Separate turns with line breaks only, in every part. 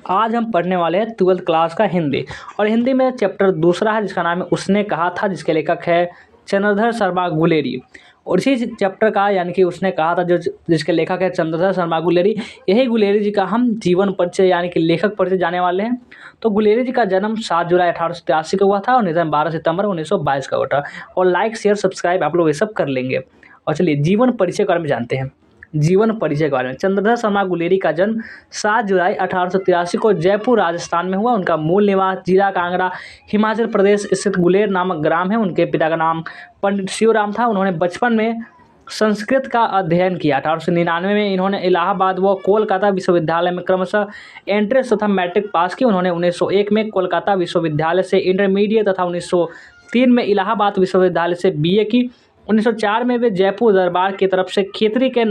आज हम पढ़ने वाले हैं 12th क्लास का हिंदी। और हिंदी में चैप्टर दूसरा है जिसका नाम है उसने कहा था, जिसके लेखक है चंद्रधर शर्मा गुलेरी। और इसी चैप्टर का यानी कि उसने कहा था जो जिसके लेखक है चंद्रधर शर्मा गुलेरी, यही गुलेरी जी का हम जीवन परिचय यानी कि लेखक परिचय जाने वाले हैं। तो गुलेरी जी का जन्म 7 जुलाई 1883 को हुआ था और निधन 12 सितंबर 1922 का हुआ था। और लाइक शेयर सब्सक्राइब आप लोग ये सब कर लेंगे। और चलिए जीवन परिचय के बारे में जानते हैं। जीवन परिचय के बारे में, चंद्रधर शर्मा गुलेरी का जन्म 7 जुलाई 1883 को जयपुर राजस्थान में हुआ। उनका मूल निवास जिला कांगड़ा हिमाचल प्रदेश स्थित गुलेर नामक ग्राम है। उनके पिता का नाम पंडित शिवराम था। उन्होंने बचपन में संस्कृत का अध्ययन किया। 1899 में इन्होंने इलाहाबाद व कोलकाता विश्वविद्यालय में क्रमशः एंट्रेंस तथा मैट्रिक पास की। उन्होंने 1901 में कोलकाता विश्वविद्यालय से इंटरमीडिएट तथा 1903 में इलाहाबाद विश्वविद्यालय से बीए की। 1904 में वे जयपुर दरबार की तरफ से खेतरी के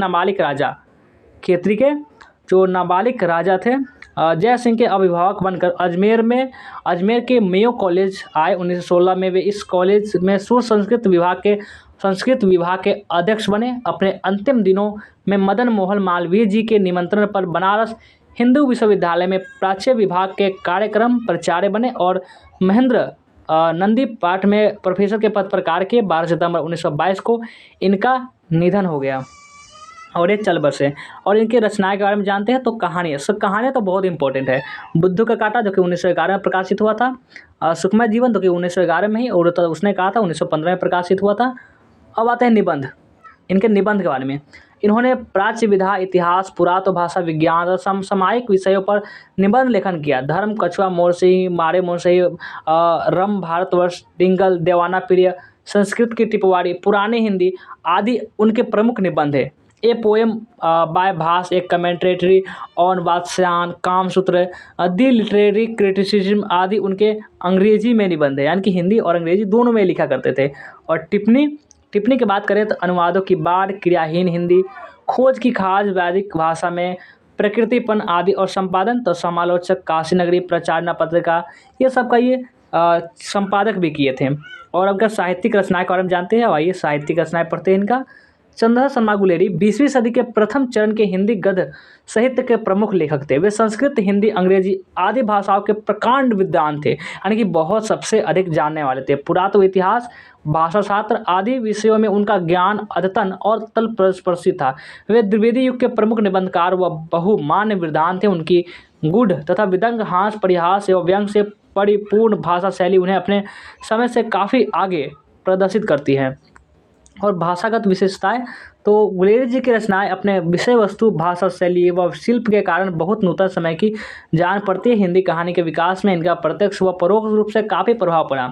जो नाबालिग राजा थे जय सिंह के अभिभावक बनकर अजमेर के मेयो कॉलेज आए। 1916 में वे इस कॉलेज में संस्कृत विभाग के अध्यक्ष बने। अपने अंतिम दिनों में मदन मोहन मालवीय जी के निमंत्रण पर बनारस हिंदू विश्वविद्यालय में प्राच्य विभाग के कार्यक्रम प्राचार्य बने और महेंद्र नंदी पाठ में प्रोफेसर के पद पर कार्य किए। 12 सितंबर 1922 को इनका निधन हो गया। और ये चल बसे। और इनकी रचनाएं के बारे में जानते हैं। तो कहानियाँ तो बहुत इंपॉर्टेंट है। बुद्धू का कांटा जो कि 1911 में प्रकाशित हुआ था। सुखमय जीवन जो कि 1911 में ही, और तो उसने कहा था 1915 में प्रकाशित हुआ था। अब आते हैं निबंध, इनके निबंध के बारे में। इन्होंने प्राच्य विधा, इतिहास, पुरातत्व, भाषा विज्ञान और समसामयिक विषयों पर निबंध लेखन किया। धर्म, कछुआ, मोरसिंह, मारे मोरसिंह, रम, भारतवर्ष, डिंगल, देवाना प्रिय, संस्कृत की टिपवाड़ी, पुरानी हिंदी आदि उनके प्रमुख निबंध है। ए पोएम बाय भास, एक commentary on Vatsyayana, Kamasutra, the literary criticism आदि उनके अंग्रेजी में निबंध है। यानी कि हिंदी और अंग्रेजी दोनों में लिखा करते थे। और टिप्पणी की बात करें तो अनुवादों की बाढ़, क्रियाहीन हिंदी, खोज की खाज वैदिक भाषा में, प्रकृतिपन आदि, और संपादन तो समालोचक, काशी नगरी, प्रचारना पत्रिका, ये सब का ये संपादक भी किए थे। और अगर साहित्यिक रचनाएं के बारे में जानते हैं, आइए साहित्यिक रचनाएं पढ़ते हैं इनका। चंद्रधर शर्मा गुलेरी 20वीं सदी के प्रथम चरण के हिंदी गद्य साहित्य के प्रमुख लेखक थे। वे संस्कृत, हिंदी, अंग्रेजी आदि भाषाओं के प्रकांड विद्वान थे, यानी कि बहुत सबसे अधिक जानने वाले थे। पुरातत्व, इतिहास, भाषा शास्त्र आदि विषयों में उनका ज्ञान अद्यतन और तलस्पर्शी था। वे द्विवेदी युग के प्रमुख निबंधकार व बहुमान्य विद्वान थे। उनकी गूढ़ तथा विदंग, हास, परिहास एवं व्यंग से परिपूर्ण भाषा शैली उन्हें अपने समय से काफ़ी आगे प्रदर्शित करती है। और भाषागत विशेषताएं, तो गुलेरी जी की रचनाएं अपने विषय वस्तु, भाषा शैली व शिल्प के कारण बहुत नूतन समय की जान पड़ती है। हिंदी कहानी के विकास में इनका प्रत्यक्ष व परोक्ष रूप से काफ़ी प्रभाव पड़ा।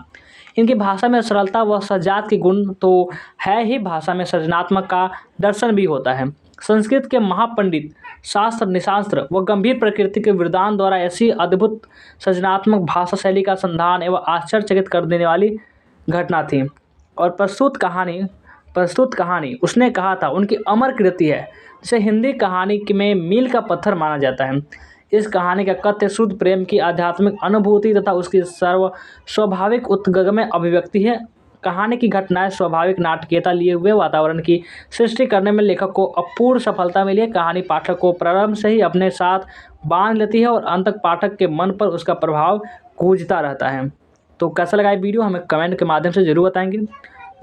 इनकी भाषा में सरलता व सजात के गुण तो है ही, भाषा में सृजनात्मक का दर्शन भी होता है। संस्कृत के महापंडित, शास्त्र निशास्त्र व गंभीर प्रकृति के विद्वान द्वारा ऐसी अद्भुत सृजनात्मक भाषा शैली का संधान एवं आश्चर्यचकित कर देने वाली घटना थी। और प्रस्तुत कहानी उसने कहा था उनकी अमर कृति है, जिसे हिंदी कहानी में मील का पत्थर माना जाता है। इस कहानी का कथ्य शुद्ध प्रेम की आध्यात्मिक अनुभूति तथा उसकी स्वाभाविक उत्गम अभिव्यक्ति है। कहानी की घटनाएं स्वाभाविक नाटकीयता लिए हुए वातावरण की सृष्टि करने में लेखक को अपूर्व सफलता मिली है। कहानी पाठक को प्रारंभ से ही अपने साथ बांध लेती है और अंत तक पाठक के मन पर उसका प्रभाव गूंजता रहता है। तो कैसा लगा ये वीडियो हमें कमेंट के माध्यम से जरूर बताएंगे।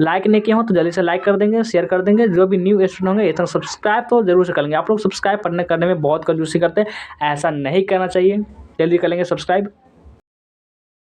लाइक नहीं किए हो तो जल्दी से लाइक कर देंगे, शेयर कर देंगे। जो भी न्यू स्टूडेंट होंगे ये तक सब्सक्राइब तो जरूर से करेंगे। आप लोग सब्सक्राइब करने में बहुत कंजूसी करते हैं, ऐसा नहीं करना चाहिए। जल्दी करेंगे सब्सक्राइब।